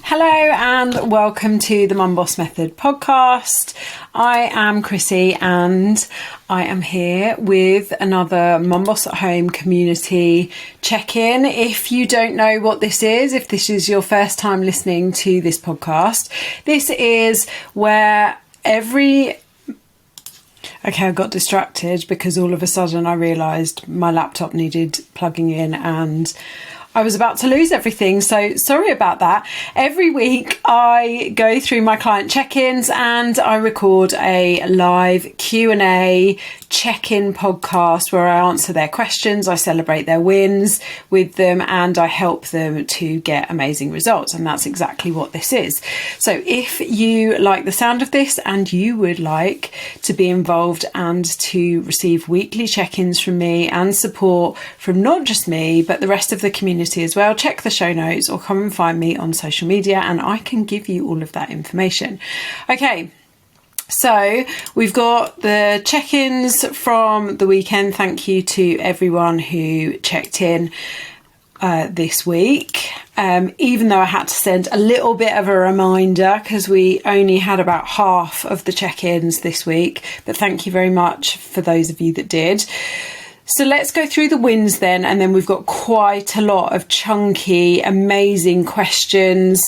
Hello and welcome to the Mum Boss Method podcast. I am Chrissy and I am here with another Mum Boss at Home community check-in. If you don't know what this is, if this is your first time listening to this podcast, this is where I got distracted because all of a sudden I realised my laptop needed plugging in and I was about to lose everything, so sorry about that. Every week I go through my client check-ins and I record a live Q&A check-in podcast where I answer their questions, I celebrate their wins with them, and I help them to get amazing results. And that's exactly what this is. So if you like the sound of this and you would like to be involved and to receive weekly check-ins from me and support from not just me, but the rest of the community as well, check the show notes or come and find me on social media and I can give you all of that information. Okay. So we've got the check-ins from the weekend. Thank you to everyone who checked in this week. Even though I had to send a little bit of a reminder because we only had about half of the check-ins this week. But thank you very much for those of you that did. So let's go through the wins then, and then we've got quite a lot of chunky, amazing questions.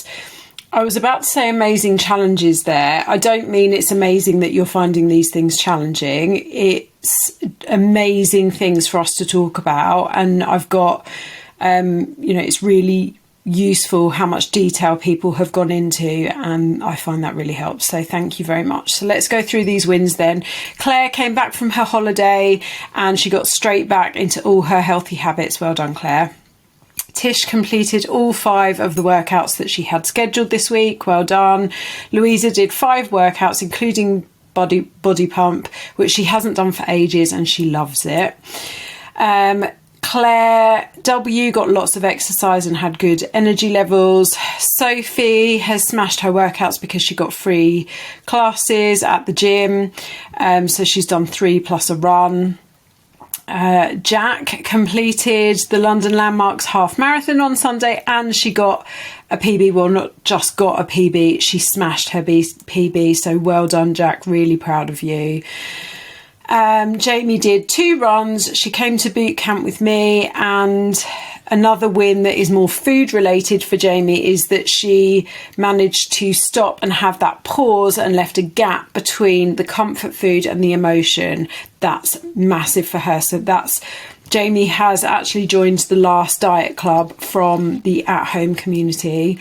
I was about to say amazing challenges there. I don't mean it's amazing that you're finding these things challenging. It's amazing things for us to talk about. And I've got, it's really useful how much detail people have gone into, and I find that really helps. So thank you very much. So let's go through these wins then. Claire came back from her holiday and she got straight back into all her healthy habits. Well done, Claire. Tish completed all 5 of the workouts that she had scheduled this week. Well done. Louisa did 5 workouts, including body pump, which she hasn't done for ages and she loves it. Claire W got lots of exercise and had good energy levels. Sophie has smashed her workouts because she got free classes at the gym. So she's done 3 plus a run. Jack completed the London Landmarks half marathon on Sunday and she got a PB. Well, not just got a PB, she smashed her PB. So well done, Jack. Really proud of you. Jamie did 2 runs. She came to boot camp with me, and another win that is more food related for Jamie is that she managed to stop and have that pause and left a gap between the comfort food and the emotion. That's massive for her. So Jamie has actually joined the Last Diet Club from the at-home community,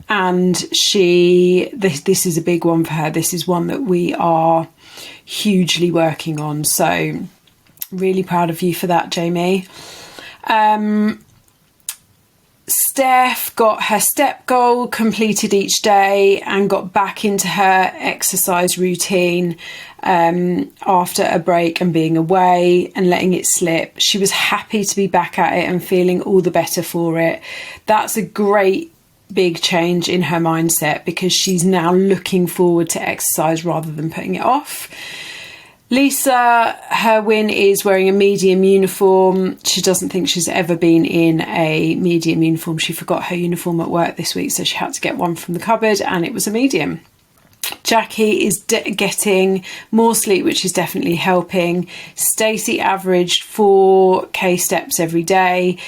and this is a big one for her. This is one that we are hugely working on, so really proud of you for that, Jamie. Steph got her step goal completed each day and got back into her exercise routine after a break and being away and letting it slip. She was happy to be back at it and feeling all the better for it. That's a great big change in her mindset because she's now looking forward to exercise rather than putting it off. Lisa, her win is wearing a medium uniform. She doesn't think she's ever been in a medium uniform. She forgot her uniform at work this week, so she had to get one from the cupboard and it was a medium. Jackie is getting more sleep, which is definitely helping. Stacey averaged 4k steps every day.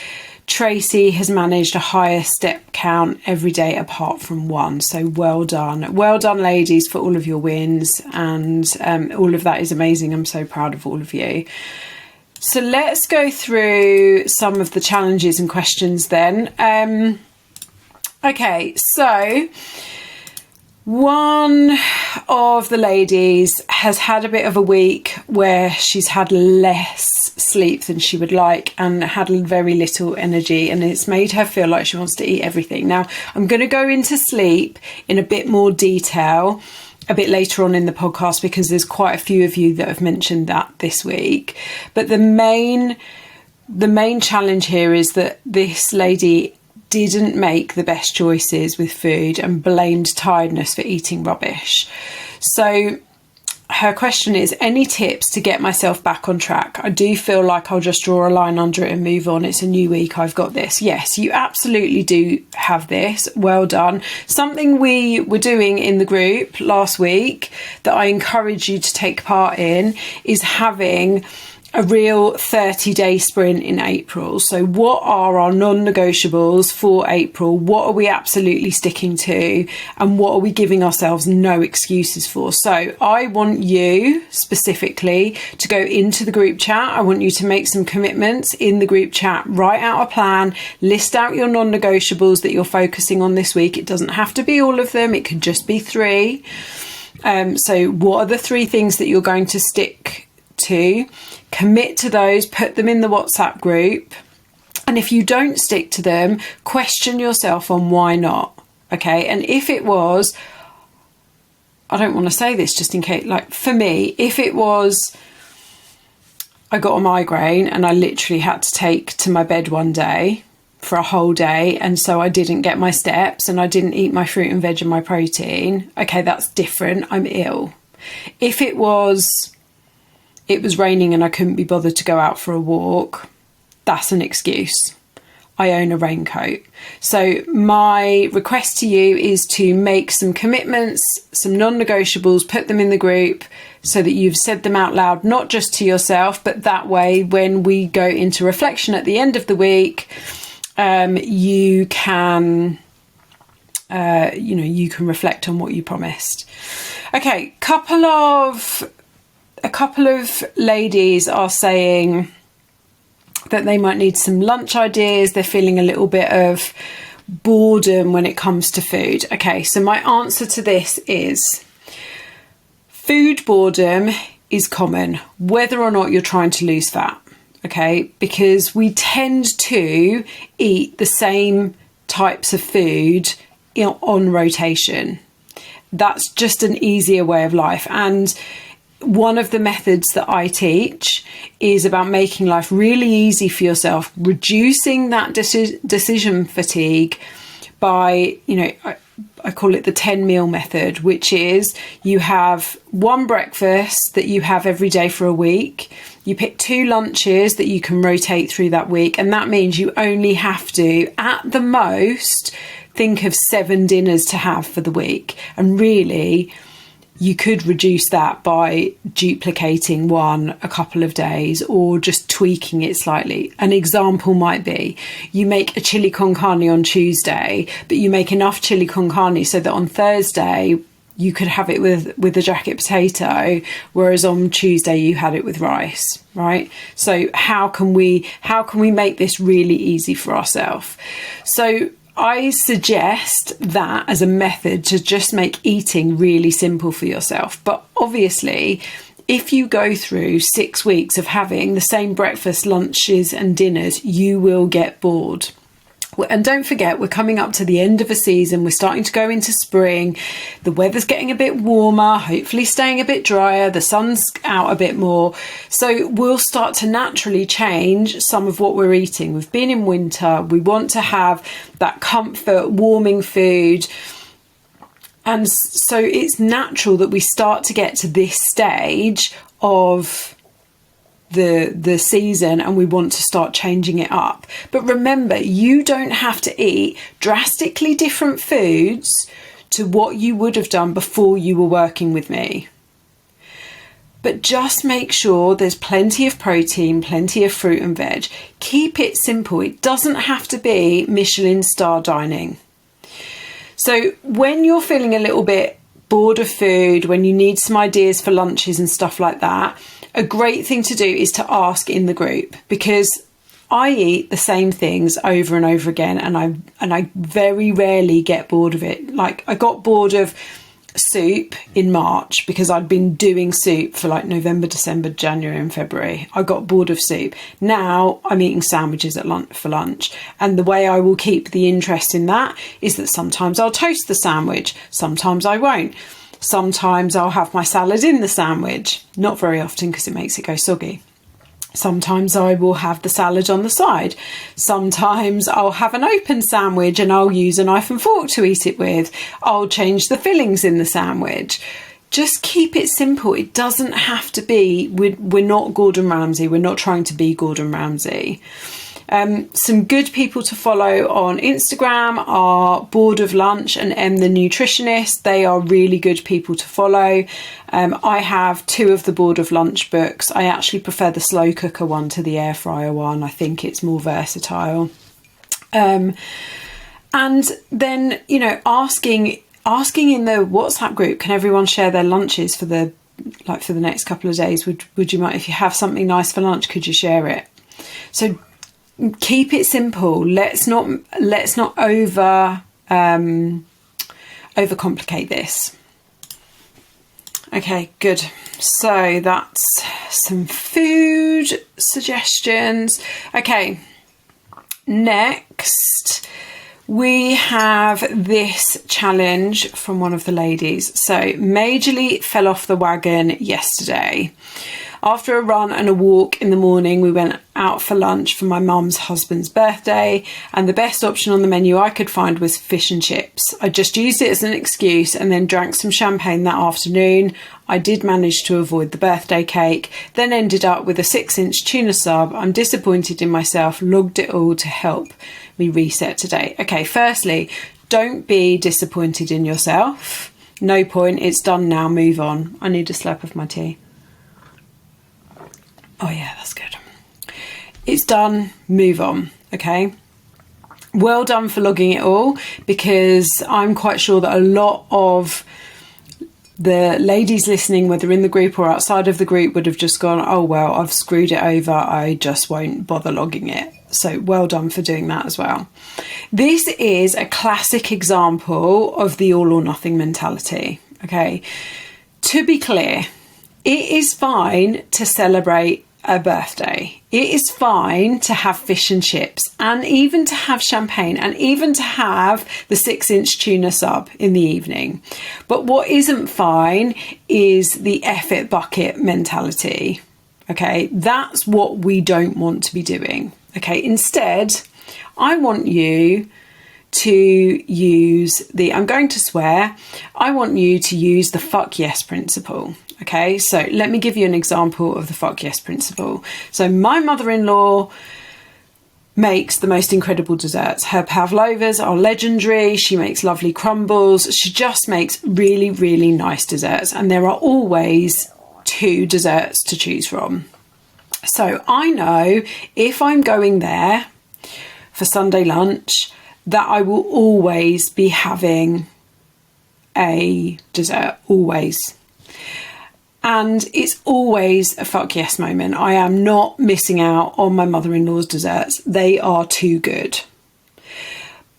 Tracy has managed a higher step count every day apart from 1. So well done. Well done, ladies, for all of your wins. And all of that is amazing. I'm so proud of all of you. So let's go through some of the challenges and questions then. Okay, so one of the ladies has had a bit of a week where she's had less sleep than she would like and had very little energy, and it's made her feel like she wants to eat everything. Now, I'm going to go into sleep in a bit more detail a bit later on in the podcast because there's quite a few of you that have mentioned that this week. But the main challenge here is that this lady didn't make the best choices with food and blamed tiredness for eating rubbish. So her question is, any tips to get myself back on track? I do feel like I'll just draw a line under it and move on. It's a new week. I've got this. Yes, you absolutely do have this. Well done. Something we were doing in the group last week that I encourage you to take part in is having a real 30-day sprint in April. So what are our non-negotiables for April? What are we absolutely sticking to? And what are we giving ourselves no excuses for? So I want you specifically to go into the group chat. I want you to make some commitments in the group chat, write out a plan, list out your non-negotiables that you're focusing on this week. It doesn't have to be all of them. It could just be 3. So what are the 3 things that you're going to stick to? Commit to those, put them in the WhatsApp group. And if you don't stick to them, question yourself on why not. Okay. And if it was, I don't want to say this just in case, like for me, if it was, I got a migraine and I literally had to take to my bed one day for a whole day, and so I didn't get my steps and I didn't eat my fruit and veg and my protein. Okay, that's different. I'm ill. If it was raining and I couldn't be bothered to go out for a walk, that's an excuse. I own a raincoat. So my request to you is to make some commitments, some non-negotiables, put them in the group so that you've said them out loud, not just to yourself, but that way when we go into reflection at the end of the week, you can reflect on what you promised. Okay, a couple of ladies are saying that they might need some lunch ideas. They're feeling a little bit of boredom when it comes to food. Okay, so my answer to this is food boredom is common, whether or not you're trying to lose fat. Okay, because we tend to eat the same types of food on rotation. That's just an easier way of life. And one of the methods that I teach is about making life really easy for yourself, reducing that decision fatigue by, I call it the 10 meal method, which is you have one breakfast that you have every day for a week. You pick 2 lunches that you can rotate through that week. And that means you only have to, at the most, think of 7 dinners to have for the week. And really, you could reduce that by duplicating one a couple of days or just tweaking it slightly. An example might be you make a chili con carne on Tuesday, but you make enough chili con carne so that on Thursday you could have it with a jacket potato, whereas on Tuesday you had it with rice, right? So how can we make this really easy for ourselves? So I suggest that as a method to just make eating really simple for yourself. But obviously, if you go through 6 weeks of having the same breakfast, lunches and dinners, you will get bored. And don't forget, we're coming up to the end of a season. We're starting to go into spring. The weather's getting a bit warmer, hopefully staying a bit drier. The sun's out a bit more. So we'll start to naturally change some of what we're eating. We've been in winter. We want to have that comfort, warming food. And so it's natural that we start to get to this stage of the season and we want to start changing it up. But remember, you don't have to eat drastically different foods to what you would have done before you were working with me. But just make sure there's plenty of protein, plenty of fruit and veg. Keep it simple. It doesn't have to be Michelin star dining. So when you're feeling a little bit bored of food, when you need some ideas for lunches and stuff like that, a great thing to do is to ask in the group, because I eat the same things over and over again and I very rarely get bored of it. Like, I got bored of soup in March because I'd been doing soup for like November, December, January and February. I got bored of soup. Now I'm eating sandwiches for lunch. And the way I will keep the interest in that is that sometimes I'll toast the sandwich, sometimes I won't. Sometimes I'll have my salad in the sandwich. Not very often because it makes it go soggy. Sometimes I will have the salad on the side. Sometimes I'll have an open sandwich and I'll use a knife and fork to eat it with. I'll change the fillings in the sandwich. just keep it simple. It doesn't have to be, we're not Gordon Ramsay. We're not trying to be Gordon Ramsay. Some good people to follow on Instagram are Bored of Lunch and M the Nutritionist. They are really good people to follow. I have 2 of the Bored of Lunch books. I actually prefer the slow cooker one to the air fryer one. I think it's more versatile. And then, you know, asking in the WhatsApp group, can everyone share their lunches for the next couple of days? Would you mind, if you have something nice for lunch, could you share it? So keep it simple. Let's not overcomplicate this. Okay, good. So that's some food suggestions. Okay, next we have this challenge from one of the ladies. So, majorly fell off the wagon yesterday. After a run and a walk in the morning, we went out for lunch for my mum's husband's birthday, and the best option on the menu I could find was fish and chips. I just used it as an excuse and then drank some champagne that afternoon. I did manage to avoid the birthday cake, then ended up with a 6-inch tuna sub. I'm disappointed in myself, logged it all to help me reset today. Okay, firstly, don't be disappointed in yourself. No point, it's done now, move on. I need a slurp of my tea. Oh yeah, that's good. It's done, move on, okay? Well done for logging it all, because I'm quite sure that a lot of the ladies listening, whether in the group or outside of the group, would have just gone, oh well, I've screwed it over, I just won't bother logging it. So well done for doing that as well. This is a classic example of the all or nothing mentality, okay? To be clear, it is fine to celebrate a birthday. It is fine to have fish and chips, and even to have champagne, and even to have the 6-inch tuna sub in the evening. But what isn't fine is the F it bucket mentality. Okay, that's what we don't want to be doing. Okay, instead, I want you to use I'm going to swear, I want you to use the fuck yes principle. Okay, so let me give you an example of the fuck yes principle. So my mother-in-law makes the most incredible desserts. Her pavlovas are legendary. She makes lovely crumbles. She just makes really, really nice desserts. And there are always 2 desserts to choose from. So I know if I'm going there for Sunday lunch, that I will always be having a dessert, always. And it's always a fuck yes moment. I am not missing out on my mother-in-law's desserts. They are too good.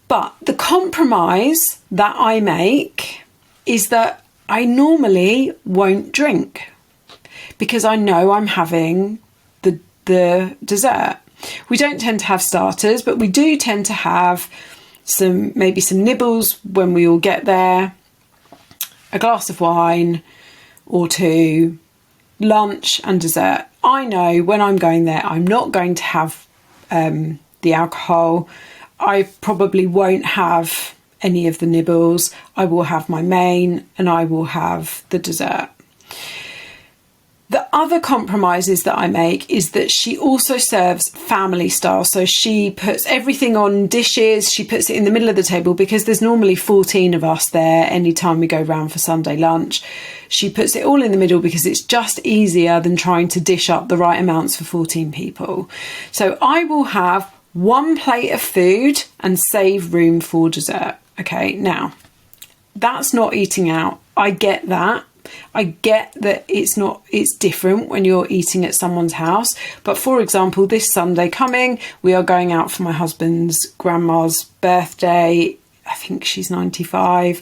But the compromise that I make is that I normally won't drink, because I know I'm having the dessert. We don't tend to have starters, but we do tend to have maybe some nibbles when we all get there, a glass of wine or 2, lunch and dessert. I know when I'm going there, I'm not going to have the alcohol. I probably won't have any of the nibbles. I will have my main and I will have the dessert. The other compromises that I make is that she also serves family style. So she puts everything on dishes. She puts it in the middle of the table, because there's normally 14 of us there anytime we go round for Sunday lunch. She puts it all in the middle because it's just easier than trying to dish up the right amounts for 14 people. So I will have 1 plate of food and save room for dessert. Okay, now that's not eating out. I get that. I get that it's different when you're eating at someone's house. But for example, this Sunday coming, we are going out for my husband's grandma's birthday. I think she's 95.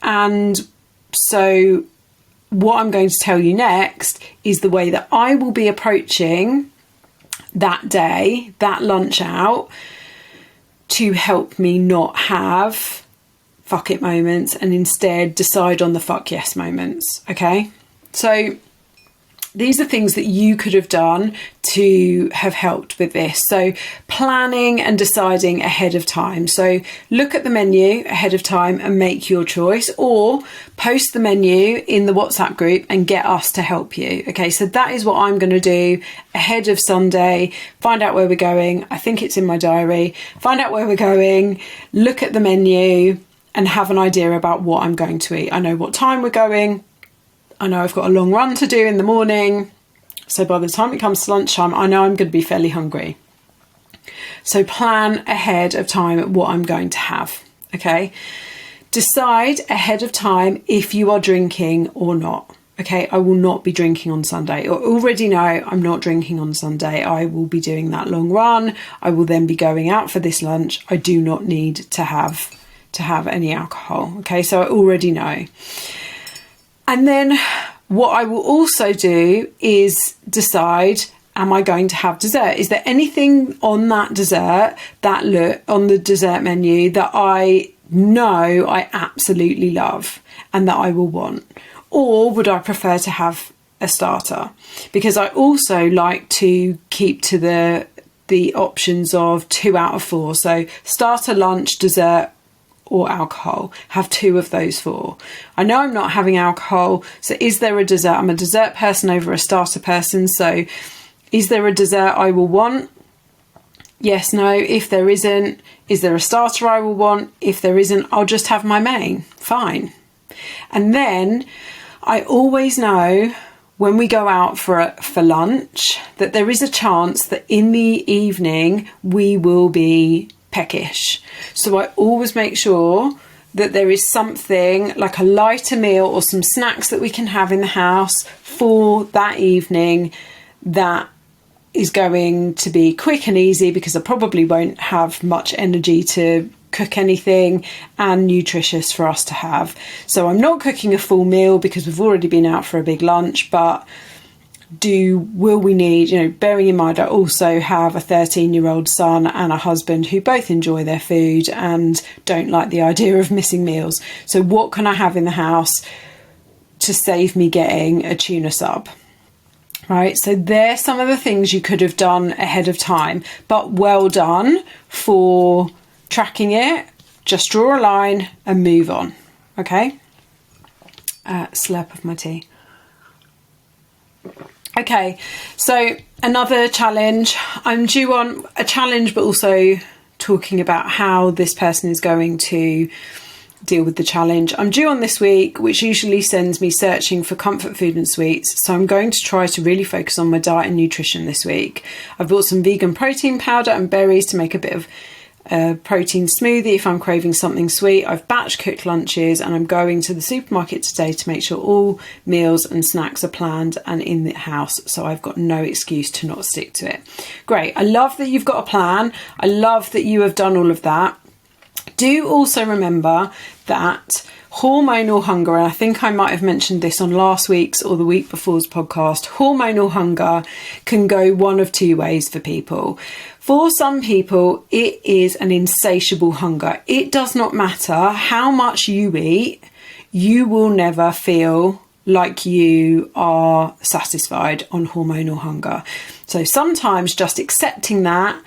And so what I'm going to tell you next is the way that I will be approaching that day, that lunch out, to help me not have fuck it moments and instead decide on the fuck yes moments. Okay, so these are things that you could have done to have helped with this. So planning and deciding ahead of time. So look at the menu ahead of time and make your choice, or post the menu in the WhatsApp group and get us to help you. Okay, so that is what I'm going to do ahead of Sunday. Find out where we're going. I think it's in my diary. Find out where we're going, look at the menu and have an idea about what I'm going to eat. I know what time we're going. I know I've got a long run to do in the morning. So by the time it comes to lunchtime, I know I'm going to be fairly hungry. So plan ahead of time what I'm going to have. Okay. Decide ahead of time if you are drinking or not. Okay. I will not be drinking on Sunday. I already know I'm not drinking on Sunday. I will be doing that long run. I will then be going out for this lunch. I do not need to have any alcohol. Okay. So I already know. And then what I will also do is decide, am I going to have dessert? Is there anything on that dessert, on the dessert menu that I know I absolutely love and that I will want? Or would I prefer to have a starter? Because I also like to keep to the options of 2 out of 4. So starter, lunch, dessert, or alcohol. Have 2 of those 4. I know I'm not having alcohol, so is there a dessert? I'm a dessert person over a starter person, so is there a dessert I will want? Yes, no. If there isn't, is there a starter I will want? If there isn't, I'll just have my main. Fine. And then I always know when we go out for lunch that there is a chance that in the evening we will be peckish. So I always make sure that there is something like a lighter meal or some snacks that we can have in the house for that evening that is going to be quick and easy, because I probably won't have much energy to cook anything, and nutritious for us to have. So I'm not cooking a full meal because we've already been out for a big lunch, but will we need, bearing in mind I also have a 13-year-old son and a husband who both enjoy their food and don't like the idea of missing meals. So what can I have in the house to save me getting a tuna sub? Right, so there's some of the things you could have done ahead of time, but well done for tracking it. Just draw a line and move on. Okay, slurp of my tea. Okay, so another challenge. I'm due on a challenge, but also talking about how this person is going to deal with the challenge. I'm due on this week, which usually sends me searching for comfort food and sweets. So I'm going to try to really focus on my diet and nutrition this week. I've bought some vegan protein powder and berries to make a bit of protein smoothie if I'm craving something sweet. I've batch cooked lunches, and I'm going to the supermarket today to make sure all meals and snacks are planned and in the house, so I've got no excuse to not stick to it. Great. I love that you've got a plan. I love that you have done all of that. Do also remember that hormonal hunger, and I think I might have mentioned this on last week's or the week before's podcast, hormonal hunger can go one of 2 ways for people. For some people, it is an insatiable hunger. It does not matter how much you eat, you will never feel like you are satisfied on hormonal hunger. So sometimes just accepting that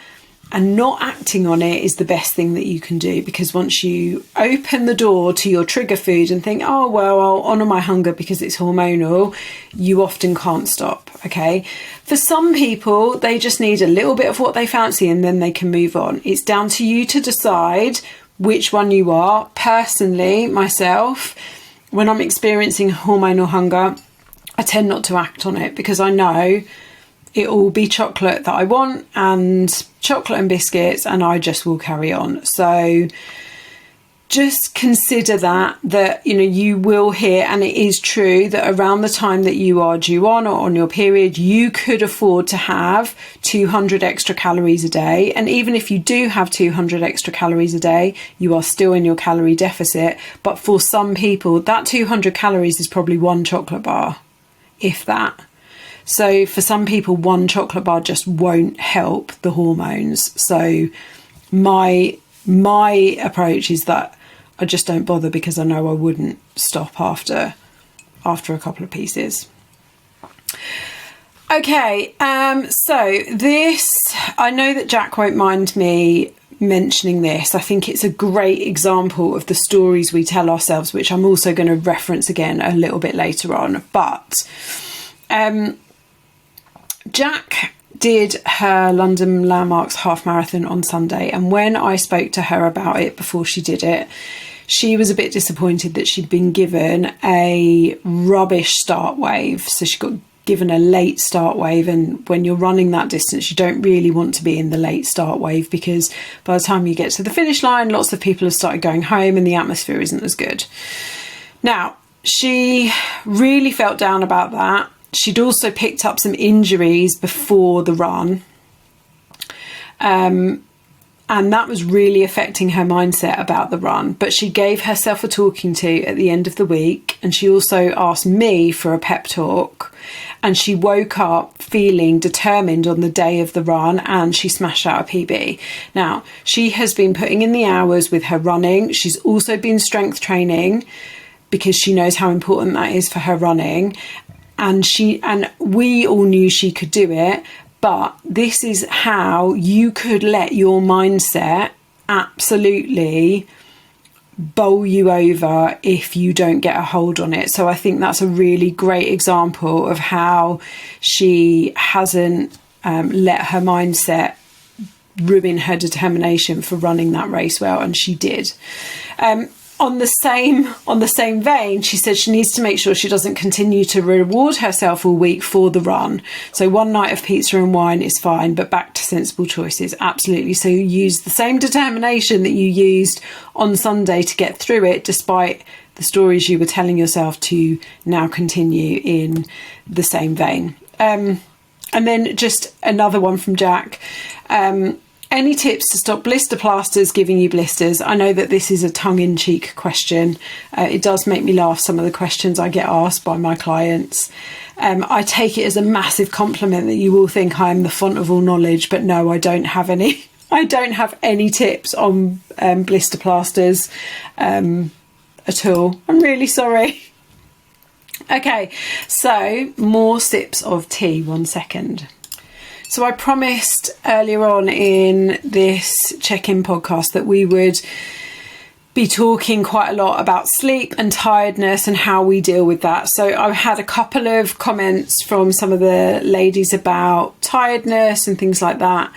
and not acting on it is the best thing that you can do, because once you open the door to your trigger food and think, oh, well, I'll honour my hunger because it's hormonal, you often can't stop, okay? For some people, they just need a little bit of what they fancy and then they can move on. It's down to you to decide which one you are. Personally, myself, when I'm experiencing hormonal hunger, I tend not to act on it because I know it will be chocolate that I want, and chocolate and biscuits, and I just will carry on. So just consider that you will hear, and it is true, that around the time that you are due on or on your period, you could afford to have 200 extra calories a day. And even if you do have 200 extra calories a day, you are still in your calorie deficit. But for some people, that 200 calories is probably 1 chocolate bar, if that. So for some people, 1 chocolate bar just won't help the hormones. So my approach is that I just don't bother, because I know I wouldn't stop after a couple of pieces. Okay, so this, I know that Jack won't mind me mentioning this. I think it's a great example of the stories we tell ourselves, which I'm also going to reference again a little bit later on. But Jack did her London Landmarks half marathon on Sunday, and when I spoke to her about it before she did it, she was a bit disappointed that she'd been given a rubbish start wave. So she got given a late start wave, and when you're running that distance, you don't really want to be in the late start wave, because by the time you get to the finish line, lots of people have started going home and the atmosphere isn't as good. Now, she really felt down about that. She'd also picked up some injuries before the run, and that was really affecting her mindset about the run. But she gave herself a talking to at the end of the week, and she also asked me for a pep talk, and she woke up feeling determined on the day of the run, and she smashed out a PB. Now, she has been putting in the hours with her running. She's also been strength training because she knows how important that is for her running, and we all knew she could do it. But this is how you could let your mindset absolutely bowl you over if you don't get a hold on it. So I think that's a really great example of how she hasn't let her mindset ruin her determination for running that race well, and she did. On the same vein, she said she needs to make sure she doesn't continue to reward herself all week for the run. So one night of pizza and wine is fine, but back to sensible choices, absolutely. So you use the same determination that you used on Sunday to get through it, despite the stories you were telling yourself, to now continue in the same vein. And then just another one from Jack. Any tips to stop blister plasters giving you blisters? I know that this is a tongue-in-cheek question. It does make me laugh, some of the questions I get asked by my clients. I take it as a massive compliment that you all think I am the font of all knowledge, but no, I don't have any. I don't have any tips on blister plasters at all. I'm really sorry. Okay, so more sips of tea. 1 second. So I promised earlier on in this check-in podcast that we would be talking quite a lot about sleep and tiredness and how we deal with that. So I've had a couple of comments from some of the ladies about tiredness and things like that.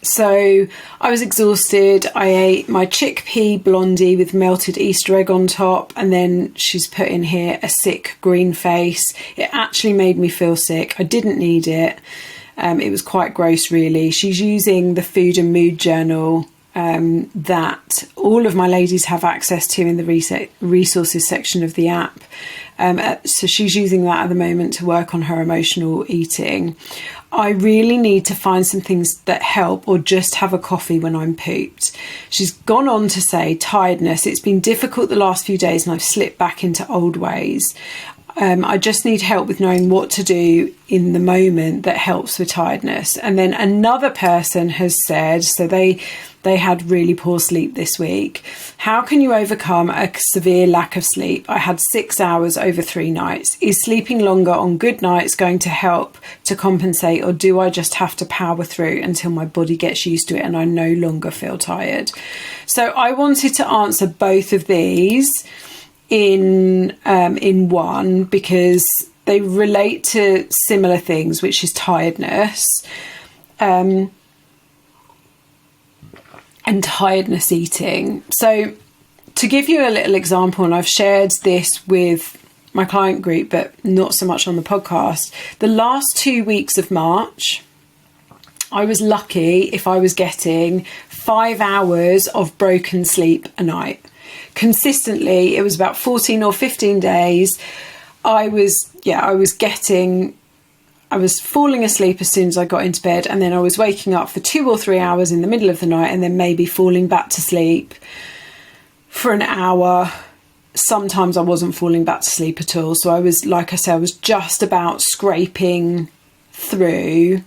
So I was exhausted. I ate my chickpea blondie with melted Easter egg on top, and then she's put in here a sick green face. It actually made me feel sick. I didn't need it. It was quite gross, really. She's using the food and mood journal that all of my ladies have access to in the resources section of the app. So she's using that at the moment to work on her emotional eating. I really need to find some things that help, or just have a coffee when I'm pooped. She's gone on to say tiredness. It's been difficult the last few days and I've slipped back into old ways. I just need help with knowing what to do in the moment that helps with tiredness. And then another person has said, so they had really poor sleep this week. How can you overcome a severe lack of sleep? I had 6 hours over 3 nights. Is sleeping longer on good nights going to help to compensate, or do I just have to power through until my body gets used to it and I no longer feel tired? So I wanted to answer both of these in one, because they relate to similar things, which is tiredness and tiredness eating. So to give you a little example, and I've shared this with my client group but not so much on the podcast, the last 2 weeks of March I was lucky if I was getting 5 hours of broken sleep a night. Consistently, it was about 14 or 15 days. I was falling asleep as soon as I got into bed, and then I was waking up for 2 or 3 hours in the middle of the night, and then maybe falling back to sleep for an hour. Sometimes I wasn't falling back to sleep at all. So I was, like I said, I was just about scraping through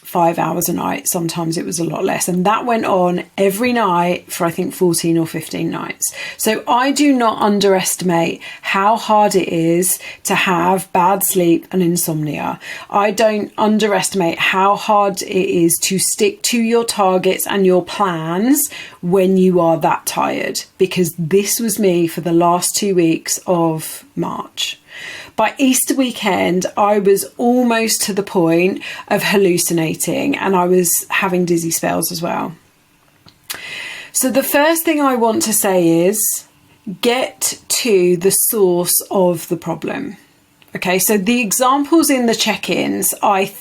5 hours a night. Sometimes it was a lot less. And that went on every night for, I think, 14 or 15 nights. So I do not underestimate how hard it is to have bad sleep and insomnia. I don't underestimate how hard it is to stick to your targets and your plans when you are that tired, because this was me for the last 2 weeks of March. By Easter weekend, I was almost to the point of hallucinating, and I was having dizzy spells as well. So the first thing I want to say is get to the source of the problem. Okay, so the examples in the check-ins, I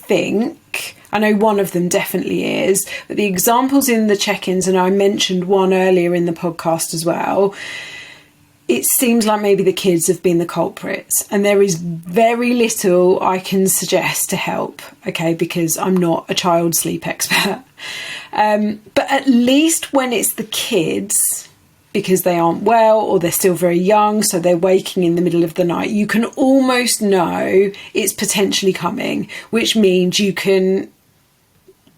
know one of them definitely is, but the examples in the check-ins, and I mentioned one earlier in the podcast as well, it seems like maybe the kids have been the culprits, and there is very little I can suggest to help, okay, because I'm not a child sleep expert. But at least when it's the kids, because they aren't well or they're still very young, so they're waking in the middle of the night, you can almost know it's potentially coming, which means you can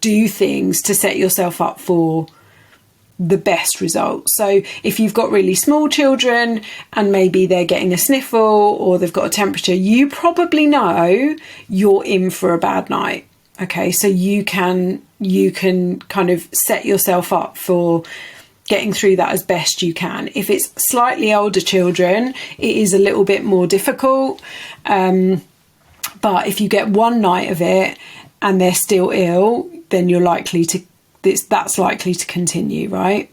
do things to set yourself up for the best results. So if you've got really small children and maybe they're getting a sniffle or they've got a temperature, you probably know you're in for a bad night. Okay, so you can kind of set yourself up for getting through that as best you can. If it's slightly older children, it is a little bit more difficult. But if you get one night of it and they're still ill, then that's likely to continue, right?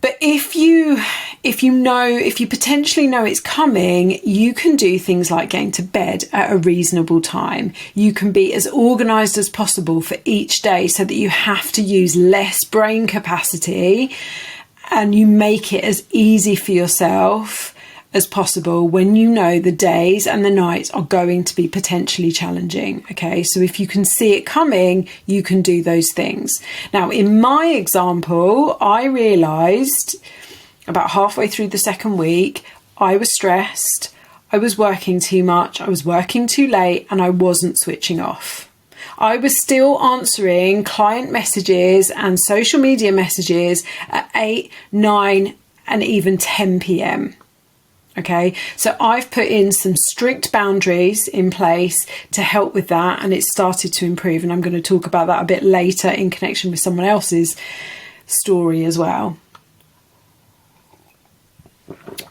But if you potentially know it's coming, you can do things like getting to bed at a reasonable time. You can be as organised as possible for each day so that you have to use less brain capacity, and you make it as easy for yourself as possible when you know the days and the nights are going to be potentially challenging. Okay, so if you can see it coming, you can do those things. Now, in my example, I realised about halfway through the second week, I was stressed, I was working too much, I was working too late, and I wasn't switching off. I was still answering client messages and social media messages at 8, 9, and even 10 p.m. Okay, so I've put in some strict boundaries in place to help with that, and it started to improve. And I'm going to talk about that a bit later in connection with someone else's story as well.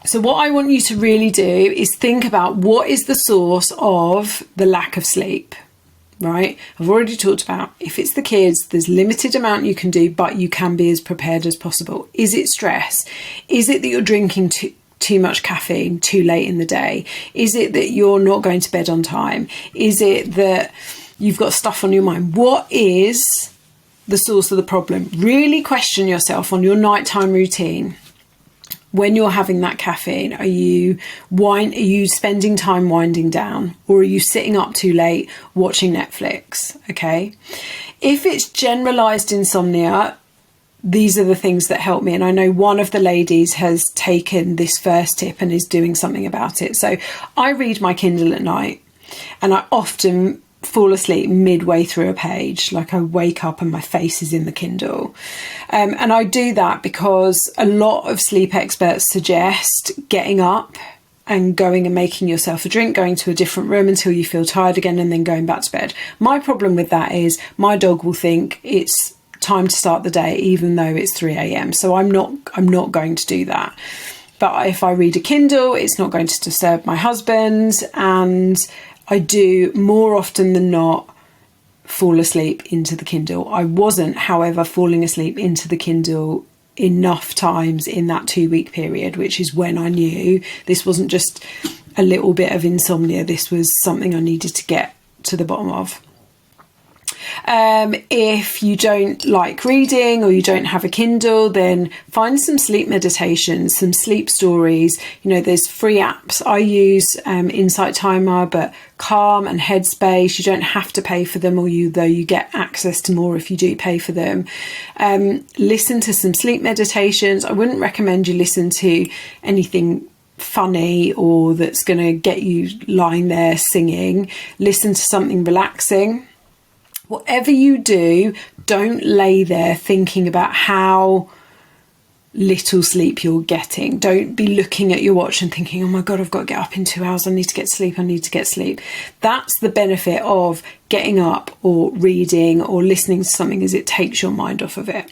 So what I want you to really do is think about what is the source of the lack of sleep, right? I've already talked about if it's the kids, there's limited amount you can do, but you can be as prepared as possible. Is it stress? Is it that you're drinking too much caffeine too late in the day? Is it that you're not going to bed on time? Is it that you've got stuff on your mind? What is the source of the problem? Really question yourself on your nighttime routine. When you're having that caffeine, are you spending time winding down, or are you sitting up too late watching Netflix? Okay. If it's generalized insomnia, these are the things that help me. And I know one of the ladies has taken this first tip and is doing something about it. So I read my Kindle at night, and I often fall asleep midway through a page. Like, I wake up and my face is in the Kindle. And I do that because a lot of sleep experts suggest getting up and going and making yourself a drink, going to a different room until you feel tired again, and then going back to bed. My problem with that is my dog will think it's time to start the day even though it's 3 a.m. So I'm not going to do that. But if I read a Kindle, it's not going to disturb my husband, and I do more often than not fall asleep into the Kindle. I wasn't, however, falling asleep into the Kindle enough times in that 2-week period, which is when I knew this wasn't just a little bit of insomnia. This was something I needed to get to the bottom of. If you don't like reading or you don't have a Kindle, then find some sleep meditations, some sleep stories. You know, there's free apps. I use Insight Timer, but Calm and Headspace, you don't have to pay for them, though you get access to more if you do pay for them. Listen to some sleep meditations. I wouldn't recommend you listen to anything funny or that's going to get you lying there singing. Listen to something relaxing. Whatever you do, don't lay there thinking about how little sleep you're getting. Don't be looking at your watch and thinking, oh my God, I've got to get up in 2 hours. I need to get sleep. I need to get sleep. That's the benefit of getting up or reading or listening to something, is it takes your mind off of it.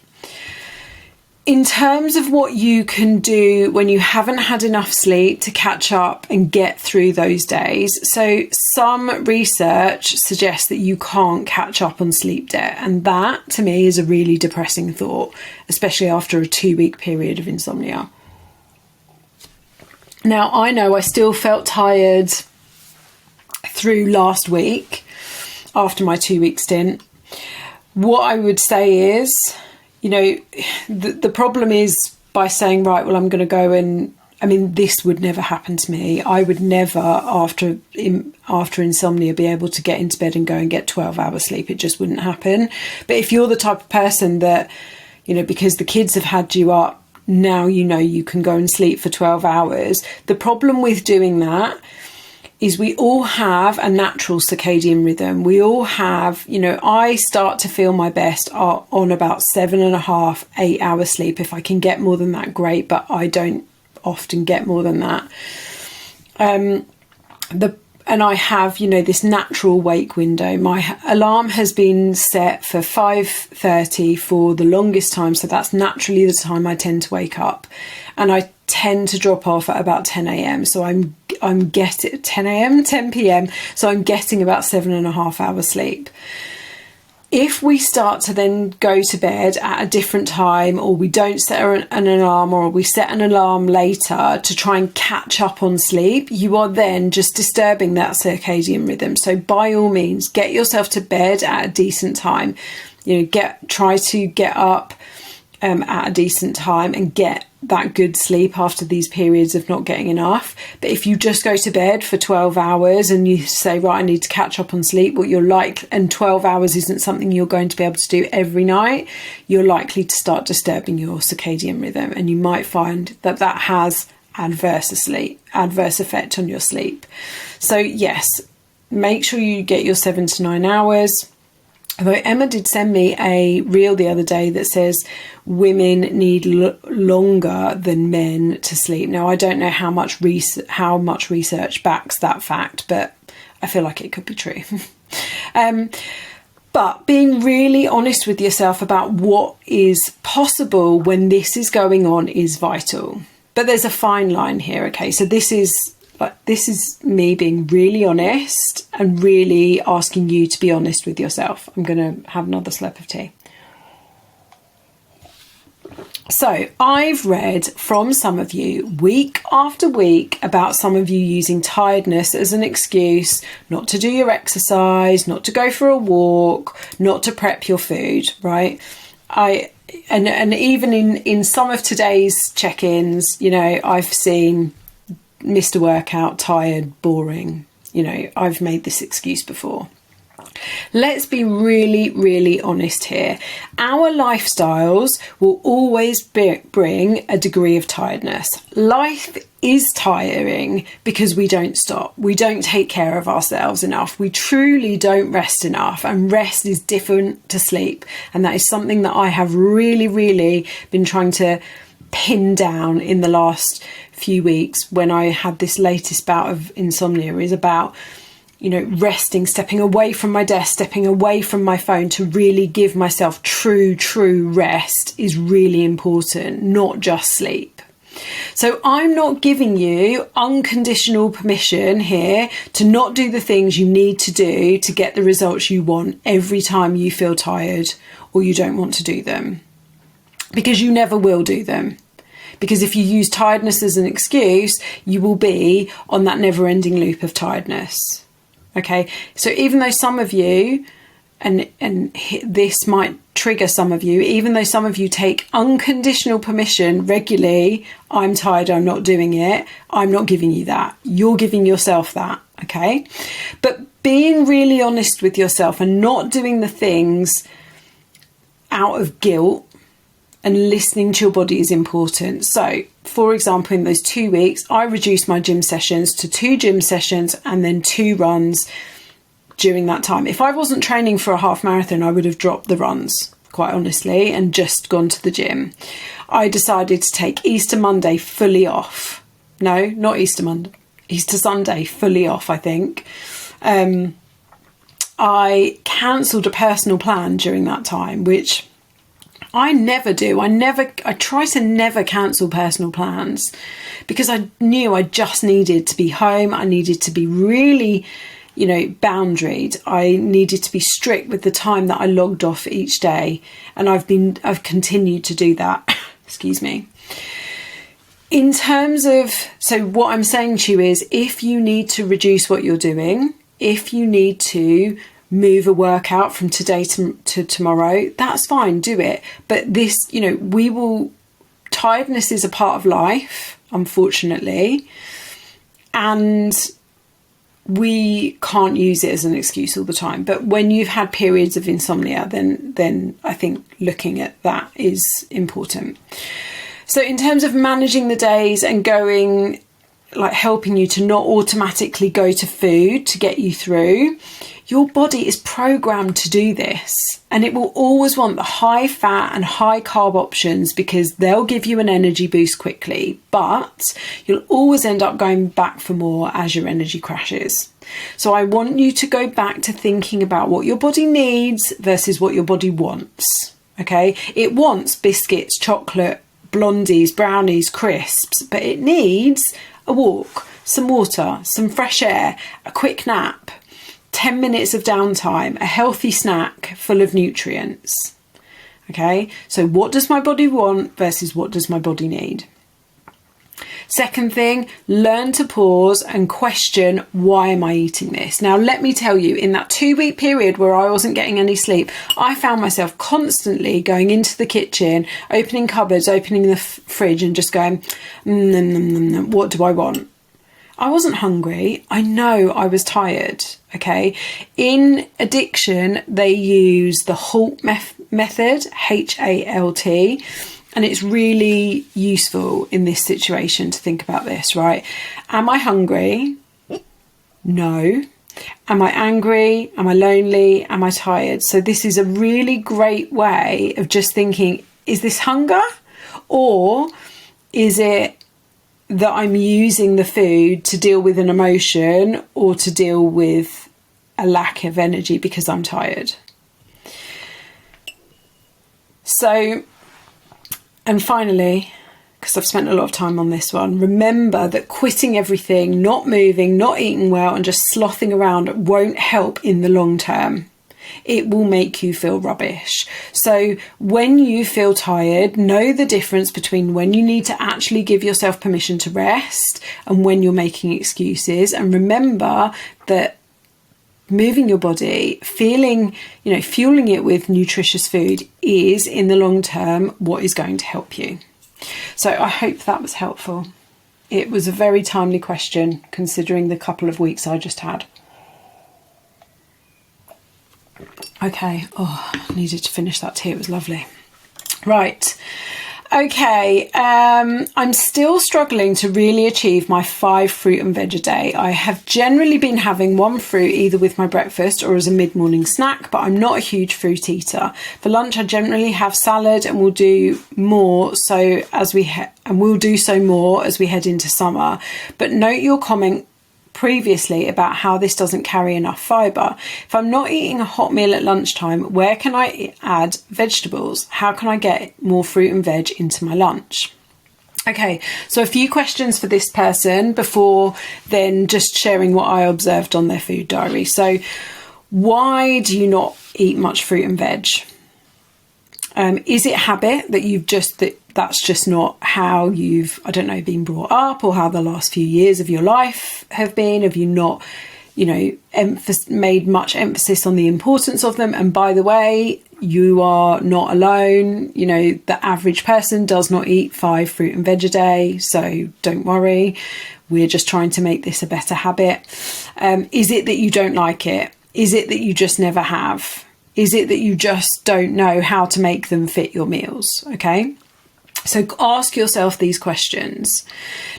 In terms of what you can do when you haven't had enough sleep to catch up and get through those days. So some research suggests that you can't catch up on sleep debt. And that to me is a really depressing thought, especially after a 2-week period of insomnia. Now, I know I still felt tired through last week after my 2-week stint. What I would say is, you know, the problem is by saying, right, well, I'm going to go and, I mean, this would never happen to me. I would never, after insomnia, be able to get into bed and go and get 12 hours sleep. It just wouldn't happen. But if you're the type of person that, you know, because the kids have had you up, now you know you can go and sleep for 12 hours. The problem with doing that is we all have a natural circadian rhythm. We all have, you know, I start to feel my best on about 7.5, 8 hours sleep. If I can get more than that, great, but I don't often get more than that. And I have, you know, this natural wake window. My alarm has been set for 5:30 for the longest time. So that's naturally the time I tend to wake up. And I tend to drop off at about 10 a.m. So I'm getting 10 a.m., 10 p.m. So I'm getting about 7.5 hours sleep. If we start to then go to bed at a different time, or we don't set an alarm, or we set an alarm later to try and catch up on sleep, you are then just disturbing that circadian rhythm. So by all means, get yourself to bed at a decent time. You know, try to get up at a decent time and get that good sleep after these periods of not getting enough. But if you just go to bed for 12 hours and you say, right, I need to catch up on sleep, what you're like, and 12 hours isn't something you're going to be able to do every night, you're likely to start disturbing your circadian rhythm, and you might find that that has adverse effect on your sleep. So yes, make sure you get your 7 to 9 hours. Although Emma did send me a reel the other day that says women need longer than men to sleep. Now, I don't know how much research backs that fact, but I feel like it could be true. But being really honest with yourself about what is possible when this is going on is vital. But there's a fine line here, okay? So this is me being really honest and really asking you to be honest with yourself. I'm going to have another slurp of tea. So I've read from some of you week after week about some of you using tiredness as an excuse not to do your exercise, not to go for a walk, not to prep your food, right? And even in some of today's check-ins, you know, I've seen Mr. Workout, tired, boring. You know, I've made this excuse before. Let's be really, really honest here. Our lifestyles will always bring a degree of tiredness. Life is tiring because we don't stop. We don't take care of ourselves enough. We truly don't rest enough, and rest is different to sleep. And that is something that I have really, really been trying to pin down in the last few weeks when I had this latest bout of insomnia, is about, you know, resting, stepping away from my desk, stepping away from my phone to really give myself true rest is really important, not just sleep. So I'm not giving you unconditional permission here to not do the things you need to do to get the results you want every time you feel tired or you don't want to do them, because you never will do them. Because if you use tiredness as an excuse, you will be on that never-ending loop of tiredness. Okay, so even though some of you, and this might trigger some of you, even though some of you take unconditional permission regularly, I'm tired, I'm not doing it, I'm not giving you that. You're giving yourself that, okay? But being really honest with yourself and not doing the things out of guilt and listening to your body is important. So, for example, in those 2 weeks, I reduced my gym sessions to 2 gym sessions and then 2 runs during that time. If I wasn't training for a half marathon, I would have dropped the runs, quite honestly, and just gone to the gym. I decided to take Easter Monday fully off. No, not Easter Monday. Easter Sunday fully off, I think. I cancelled a personal plan during that time, which I never do. I try to never cancel personal plans because I knew I just needed to be home. I needed to be really, boundaried. I needed to be strict with the time that I logged off each day. And I've continued to do that. Excuse me. In terms of, so what I'm saying to you is, if you need to reduce what you're doing, if you need to move a workout from today to tomorrow, that's fine, do it. But this, tiredness is a part of life, unfortunately, and we can't use it as an excuse all the time. But when you've had periods of insomnia, then I think looking at that is important. So in terms of managing the days and going, helping you to not automatically go to food to get you through, your body is programmed to do this, and it will always want the high fat and high carb options because they'll give you an energy boost quickly, but you'll always end up going back for more as your energy crashes. So I want you to go back to thinking about what your body needs versus what your body wants. Okay, it wants biscuits, chocolate, blondies, brownies, crisps, but it needs a walk, some water, some fresh air, a quick nap, 10 minutes of downtime, a healthy snack full of nutrients. Okay, so what does my body want versus what does my body need? Second thing, learn to pause and question, why am I eating this? Now, let me tell you, in that 2-week period where I wasn't getting any sleep, I found myself constantly going into the kitchen, opening cupboards, opening the fridge and just going, what do I want? I wasn't hungry. I know I was tired. Okay. In addiction, they use the HALT method, HALT. And it's really useful in this situation to think about this, right? Am I hungry? No. Am I angry? Am I lonely? Am I tired? So this is a really great way of just thinking, is this hunger? Or is it that I'm using the food to deal with an emotion or to deal with a lack of energy because I'm tired? So, and finally, because I've spent a lot of time on this one, remember that quitting everything, not moving, not eating well, and just slothing around won't help in the long term. It will make you feel rubbish. So when you feel tired, know the difference between when you need to actually give yourself permission to rest and when you're making excuses. And remember that moving your body, fueling it with nutritious food is, in the long term, what is going to help you. So I hope that was helpful. It was a very timely question, considering the couple of weeks I just had. Okay, I needed to finish that tea, it was lovely. Right, okay, I'm still struggling to really achieve my 5 fruit and veg a day. I have generally been having 1 fruit either with my breakfast or as a mid-morning snack, but I'm not a huge fruit eater. For lunch, I generally have salad and will do more so as we head into summer. But note your comment previously about how this doesn't carry enough fibre. If I'm not eating a hot meal at lunchtime, where can I add vegetables? How can I get more fruit and veg into my lunch? Okay, so a few questions for this person before then just sharing what I observed on their food diary. So why do you not eat much fruit and veg? Is it habit that that's just not how you've, been brought up, or how the last few years of your life have been? Have you not, made much emphasis on the importance of them? And by the way, you are not alone. The average person does not eat 5 fruit and veg a day. So don't worry. We're just trying to make this a better habit. Is it that you don't like it? Is it that you just never have? Is it that you just don't know how to make them fit your meals? Okay. So ask yourself these questions.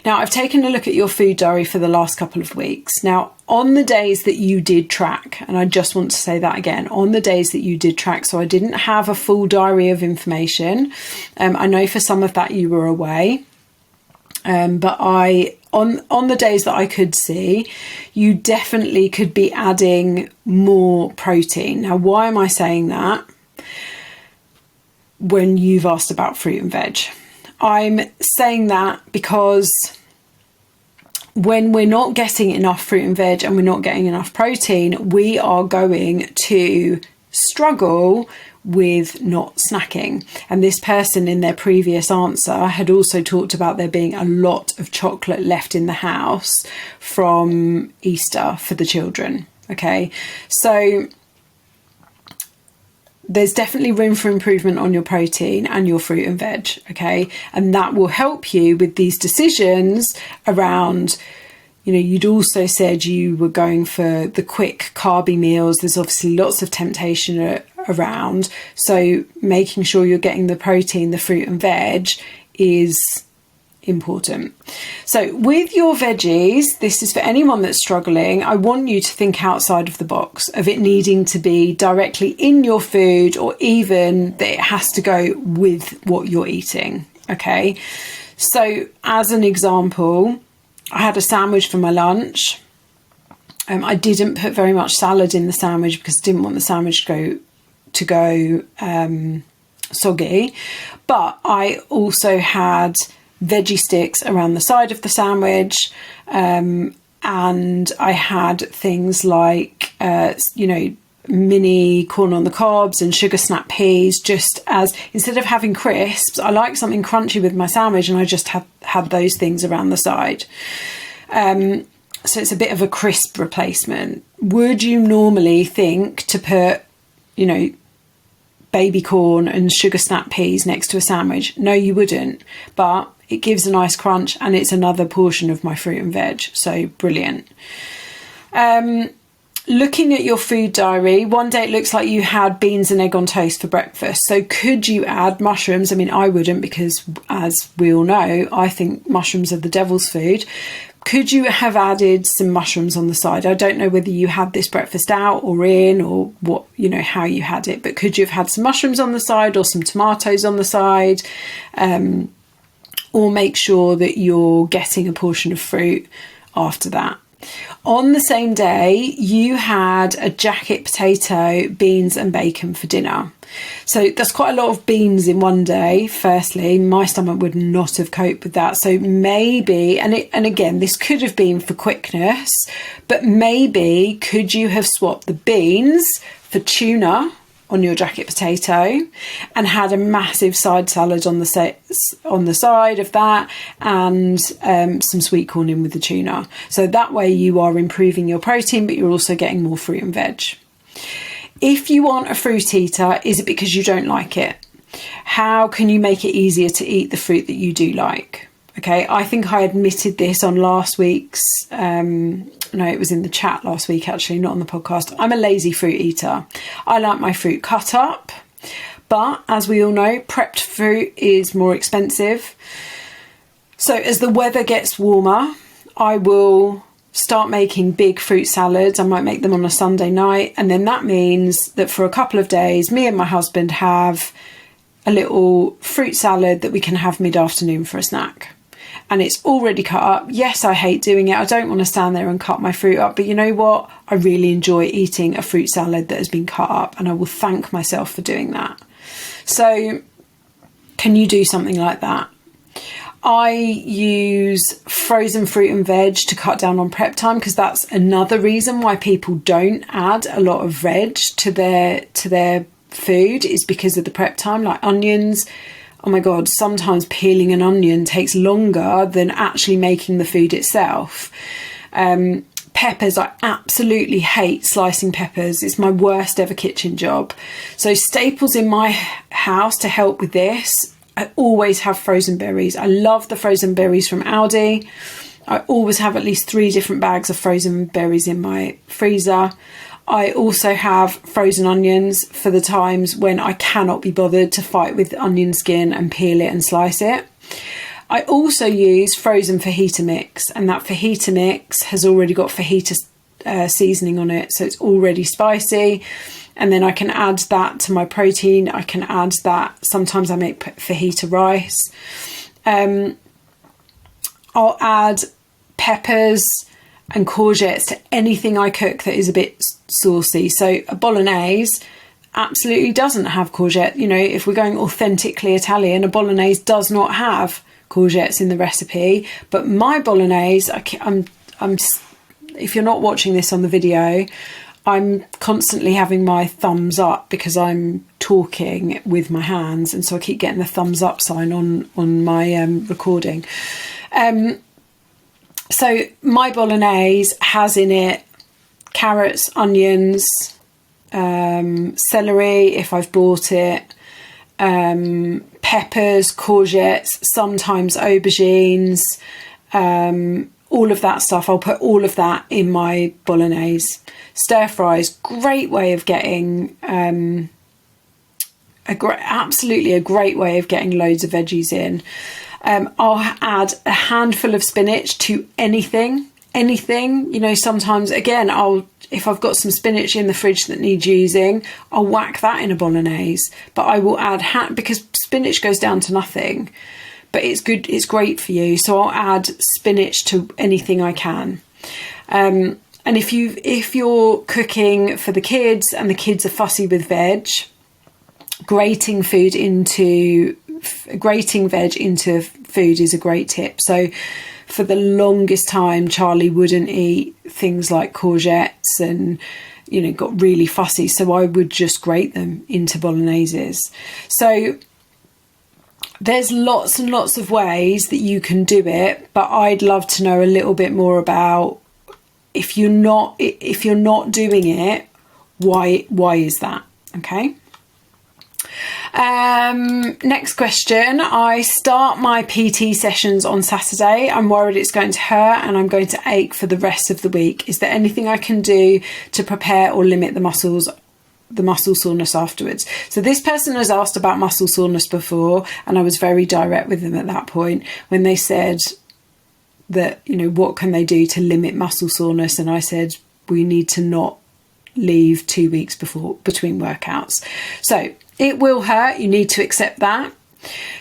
Now, I've taken a look at your food diary for the last couple of weeks. Now, on the days that you did track, and I just want to say that again, on the days that you did track, so I didn't have a full diary of information. I know for some of that you were away, but on the days that I could see, you definitely could be adding more protein. Now, why am I saying that? When you've asked about fruit and veg, I'm saying that because when we're not getting enough fruit and veg and we're not getting enough protein, we are going to struggle with not snacking. And this person in their previous answer had also talked about there being a lot of chocolate left in the house from Easter for the children. Okay, so there's definitely room for improvement on your protein and your fruit and veg, okay? And that will help you with these decisions around, you'd also said you were going for the quick carby meals. There's obviously lots of temptation around. So making sure you're getting the protein, the fruit and veg is important. So with your veggies, this is for anyone that's struggling, I want you to think outside of the box of it needing to be directly in your food, or even that it has to go with what you're eating. Okay, so as an example, I had a sandwich for my lunch. I didn't put very much salad in the sandwich because I didn't want the sandwich to go soggy, but I also had veggie sticks around the side of the sandwich, and I had things like mini corn on the cobs and sugar snap peas, just as instead of having crisps, I like something crunchy with my sandwich, and I just had those things around the side. So it's a bit of a crisp replacement. Would you normally think to put baby corn and sugar snap peas next to a sandwich? No, you wouldn't, but it gives a nice crunch and it's another portion of my fruit and veg. So brilliant. Looking at your food diary, one day it looks like you had beans and egg on toast for breakfast. So could you add mushrooms? I mean, I wouldn't, because as we all know, I think mushrooms are the devil's food. Could you have added some mushrooms on the side? I don't know whether you had this breakfast out or in, or what, how you had it, but could you have had some mushrooms on the side or some tomatoes on the side? Or make sure that you're getting a portion of fruit after that. On the same day, you had a jacket potato, beans and bacon for dinner. So that's quite a lot of beans in one day. Firstly, my stomach would not have coped with that. So maybe, and again, this could have been for quickness, but maybe could you have swapped the beans for tuna on your jacket potato and had a massive side salad on the side of that, and some sweet corn in with the tuna. So that way you are improving your protein, but you're also getting more fruit and veg. If you aren't a fruit eater, is it because you don't like it? How can you make it easier to eat the fruit that you do like? Okay, I think I admitted this on last week's, no, it was in the chat last week actually, not on the podcast. I'm a lazy fruit eater. I like my fruit cut up, but as we all know, prepped fruit is more expensive. So as the weather gets warmer, I will start making big fruit salads. I might make them on a Sunday night, and then that means that for a couple of days, me and my husband have a little fruit salad that we can have mid-afternoon for a snack. And it's already cut up. Yes, I hate doing it. I don't want to stand there and cut my fruit up. But you know what? I really enjoy eating a fruit salad that has been cut up, and I will thank myself for doing that. So can you do something like that? I use frozen fruit and veg to cut down on prep time, because that's another reason why people don't add a lot of veg to their food, is because of the prep time. Like onions, oh my God, sometimes peeling an onion takes longer than actually making the food itself. Peppers, I absolutely hate slicing peppers. It's my worst ever kitchen job. So staples in my house to help with this, I always have frozen berries. I love the frozen berries from Aldi. I always have at least 3 different bags of frozen berries in my freezer. I also have frozen onions for the times when I cannot be bothered to fight with onion skin and peel it and slice it. I also use frozen fajita mix, and that fajita mix has already got fajita seasoning on it, so it's already spicy. And then I can add that to my protein. I can add that. Sometimes I make fajita rice. I'll add peppers and courgettes to anything I cook that is a bit saucy. So a bolognese absolutely doesn't have courgette. You know, if we're going authentically Italian, a bolognese does not have courgettes in the recipe. But my bolognese, if you're not watching this on the video, I'm constantly having my thumbs up because I'm talking with my hands, and so I keep getting the thumbs up sign on my recording. So my bolognese has in it carrots, onions, celery if I've bought it, peppers, courgettes, sometimes aubergines, all of that stuff. I'll put all of that in my bolognese. Stir fries, great way of getting absolutely a great way of getting loads of veggies in. I'll add a handful of spinach to anything. You know, sometimes again, if I've got some spinach in the fridge that needs using, I'll whack that in a bolognese. But I will add because spinach goes down to nothing, but it's good. It's great for you. So I'll add spinach to anything I can. And if you're cooking for the kids and the kids are fussy with veg, grating veg into food is a great tip. So for the longest time, Charlie wouldn't eat things like courgettes and, you know, got really fussy. So I would just grate them into bologneses. So there's lots and lots of ways that you can do it, but I'd love to know a little bit more about if you're not doing it, why is that? Okay. Next question. I start my PT sessions on Saturday. I'm worried it's going to hurt and I'm going to ache for the rest of the week. Is there anything I can do to prepare or limit the muscle soreness afterwards? So this person has asked about muscle soreness before, and I was very direct with them at that point when they said that, you know, what can they do to limit muscle soreness? And I said, we need to not leave 2 weeks between workouts. So it will hurt. You need to accept that.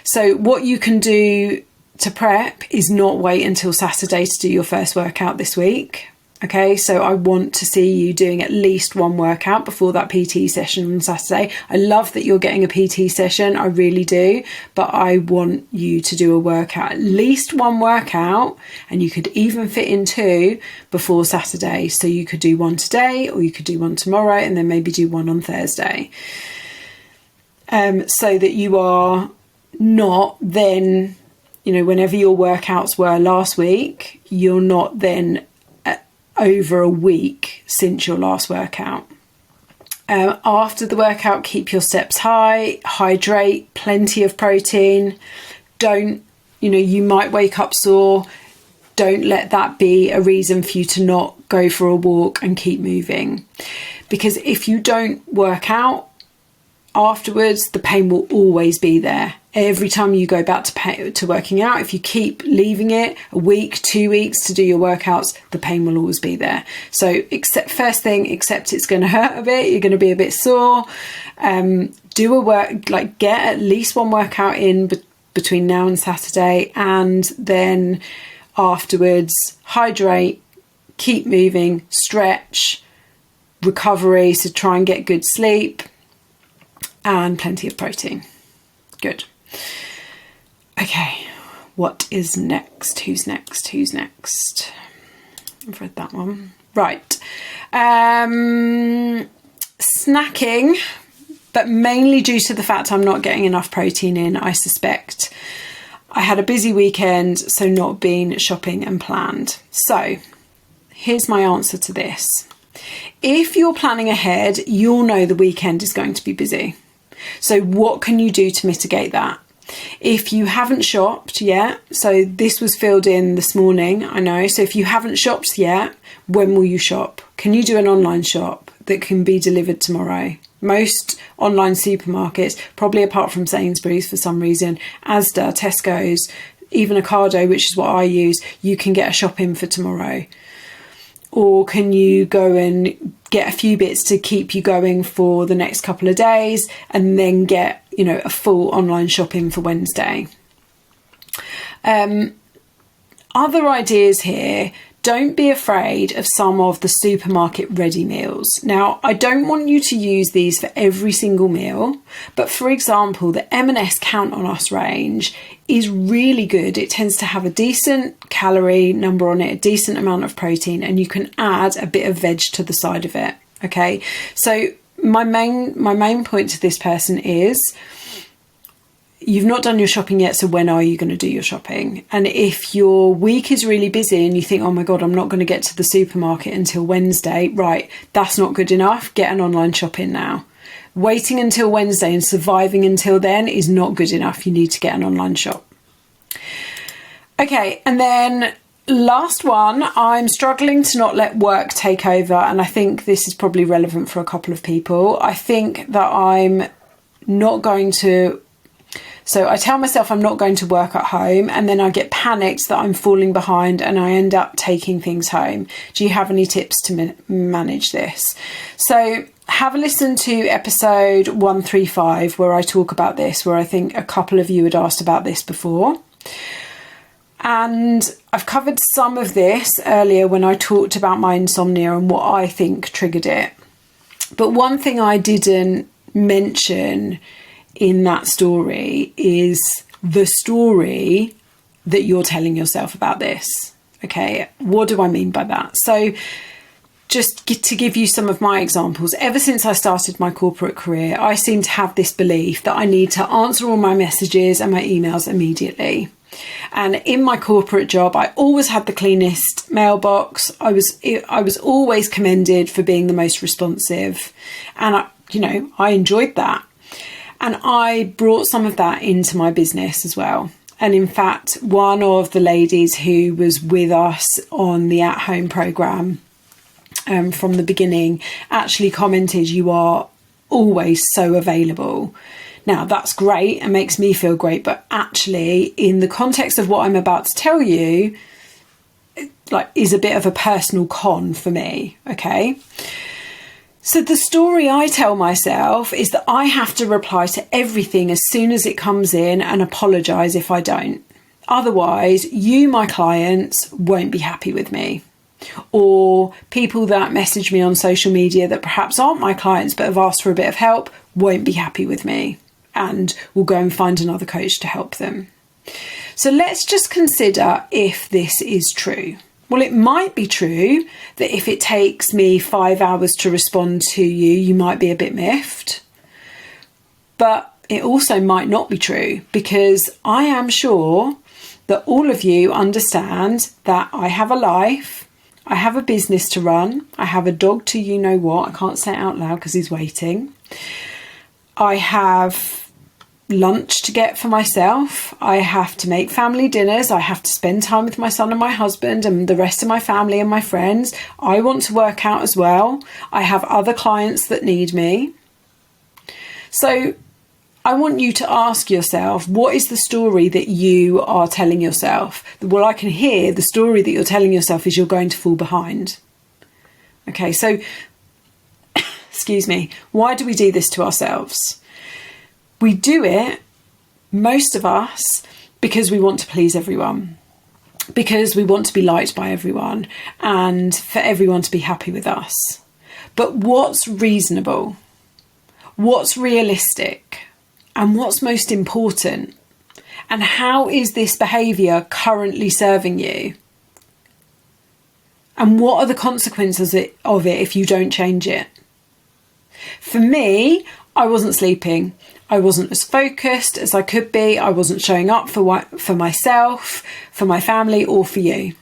So what you can do to prep is not wait until Saturday to do your first workout this week. Okay, so I want to see you doing at least one workout before that PT session on Saturday. I love that you're getting a PT session, I really do, but I want you to do a workout, at least one workout, and you could even fit in 2 before Saturday. So you could do one today, or you could do one tomorrow, and then maybe do one on Thursday. So that you are not then, you know, whenever your workouts were last week, you're not then over a week since your last workout. After the workout, keep your steps high, hydrate, plenty of protein. Don't, you know, you might wake up sore. Don't let that be a reason for you to not go for a walk and keep moving. Because if you don't work out afterwards, the pain will always be there. Every time you go back to working out, if you keep leaving it a week, 2 weeks to do your workouts, the pain will always be there. So first thing, accept it's going to hurt a bit. You're going to be a bit sore. Get at least one workout in between now and Saturday, and then afterwards, hydrate, keep moving, stretch, recovery. So try and get good sleep and plenty of protein. Good. Okay, what is next? Who's next? I've read that one. Right. Snacking, but mainly due to the fact I'm not getting enough protein in, I suspect. I had a busy weekend, so not been shopping and planned. So here's my answer to this. If you're planning ahead, you'll know the weekend is going to be busy. So what can you do to mitigate that? If you haven't shopped yet, so this was filled in this morning, I know. So if you haven't shopped yet, when will you shop? Can you do an online shop? that can be delivered tomorrow. Most online supermarkets, probably apart from Sainsbury's for some reason, Asda, Tesco's, even Ocado, which is what I use, you can get a shop in for tomorrow. Or can you go and get a few bits to keep you going for the next couple of days and then get, a full online shop in for Wednesday. Other ideas here. Don't be afraid of some of the supermarket ready meals. Now, I don't want you to use these for every single meal, but for example, the M&S Count on Us range is really good. It tends to have a decent calorie number on it, a decent amount of protein, and you can add a bit of veg to the side of it. Okay, so my main point to this person is, you've not done your shopping yet, so when are you going to do your shopping? And if your week is really busy and you think, oh my God, I'm not going to get to the supermarket until Wednesday, right, that's not good enough. Get an online shop in now. Waiting until Wednesday and surviving until then is not good enough. You need to get an online shop. Okay, and then last one, I'm struggling to not let work take over. And I think this is probably relevant for a couple of people. I think that I'm not going to... So I tell myself I'm not going to work at home, and then I get panicked that I'm falling behind and I end up taking things home. Do you have any tips to manage this? So have a listen to episode 135 where I talk about this, where I think a couple of you had asked about this before. And I've covered some of this earlier when I talked about my insomnia and what I think triggered it. But one thing I didn't mention in that story is the story that you're telling yourself about this. Okay, what do I mean by that? So just to give you some of my examples, ever since I started my corporate career, I seem to have this belief that I need to answer all my messages and my emails immediately. And in my corporate job, I always had the cleanest mailbox. I was always commended for being the most responsive, and I enjoyed that. And I brought some of that into my business as well. And in fact, one of the ladies who was with us on the at-home programme from the beginning actually commented, "You are always so available." Now, that's great and makes me feel great. But actually, in the context of what I'm about to tell you, is a bit of a personal con for me, okay? So the story I tell myself is that I have to reply to everything as soon as it comes in and apologise if I don't. Otherwise, you, my clients, won't be happy with me. Or people that message me on social media that perhaps aren't my clients but have asked for a bit of help won't be happy with me and will go and find another coach to help them. So let's just consider if this is true. Well, it might be true that if it takes me 5 hours to respond to you, you might be a bit miffed. But it also might not be true, because I am sure that all of you understand that I have a life, I have a business to run, I have a dog to you know what, I can't say it out loud because he's waiting. I have lunch to get for myself, I have to make family dinners, I have to spend time with my son and my husband and the rest of my family and my friends. I want to work out as well. I have other clients that need me. So I want you to ask yourself, what is the story that you are telling yourself? Well, I can hear the story that you're telling yourself is you're going to fall behind. Okay, so excuse me, why do we do this to ourselves? We do it, most of us, because we want to please everyone, because we want to be liked by everyone and for everyone to be happy with us. But what's reasonable? What's realistic? And what's most important? And how is this behaviour currently serving you? And what are the consequences of it if you don't change it? For me, I wasn't sleeping. I wasn't as focused as I could be. I wasn't showing up for myself, for my family, or for you.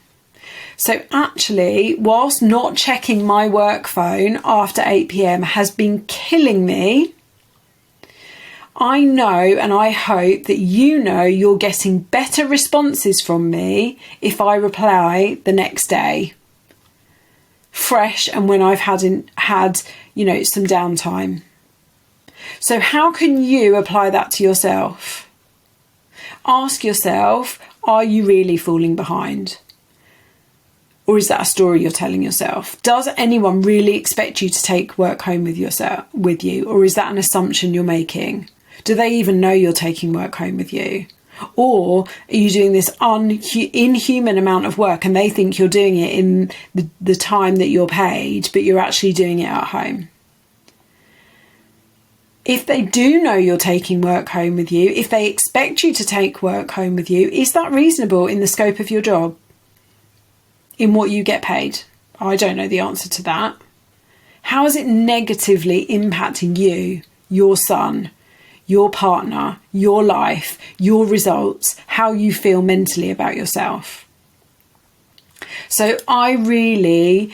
So actually, whilst not checking my work phone after 8 p.m. has been killing me, I know and I hope that you know you're getting better responses from me if I reply the next day. fresh and when I've had some downtime. So how can you apply that to yourself? Ask yourself, are you really falling behind? Or is that a story you're telling yourself? Does anyone really expect you to take work home with you? Or is that an assumption you're making? Do they even know you're taking work home with you? Or are you doing this inhuman amount of work and they think you're doing it in the time that you're paid, but you're actually doing it at home? If they do know you're taking work home with you, if they expect you to take work home with you, is that reasonable in the scope of your job? In what you get paid? I don't know the answer to that. How is it negatively impacting you, your son, your partner, your life, your results, how you feel mentally about yourself? So I really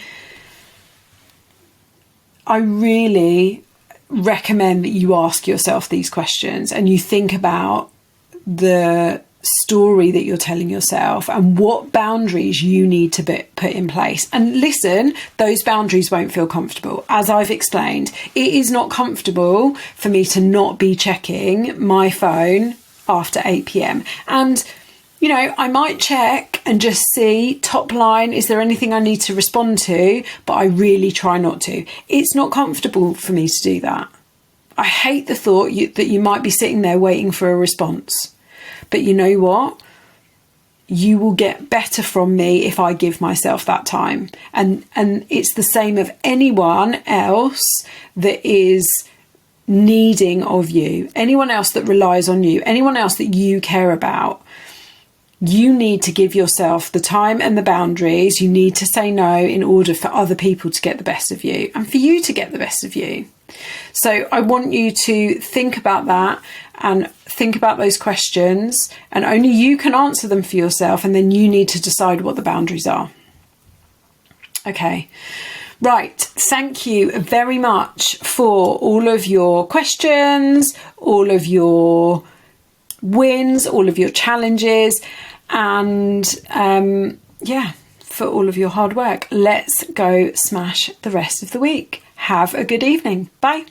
recommend that you ask yourself these questions and you think about the story that you're telling yourself and what boundaries you need to put in place. And listen, those boundaries won't feel comfortable. As I've explained, it is not comfortable for me to not be checking my phone after 8 p.m. And, I might check and just see top line, is there anything I need to respond to? But I really try not to. It's not comfortable for me to do that. I hate the thought that you might be sitting there waiting for a response. But you know what? You will get better from me if I give myself that time. And it's the same of anyone else that is needing of you, anyone else that relies on you, anyone else that you care about. You need to give yourself the time and the boundaries. You need to say no in order for other people to get the best of you and for you to get the best of you. So I want you to think about that and think about those questions, and only you can answer them for yourself, and then you need to decide what the boundaries are. Okay. Right. Thank you very much for all of your questions, all of your wins, all of your challenges, and for all of your hard work. Let's go smash the rest of the week. Have a good evening. Bye.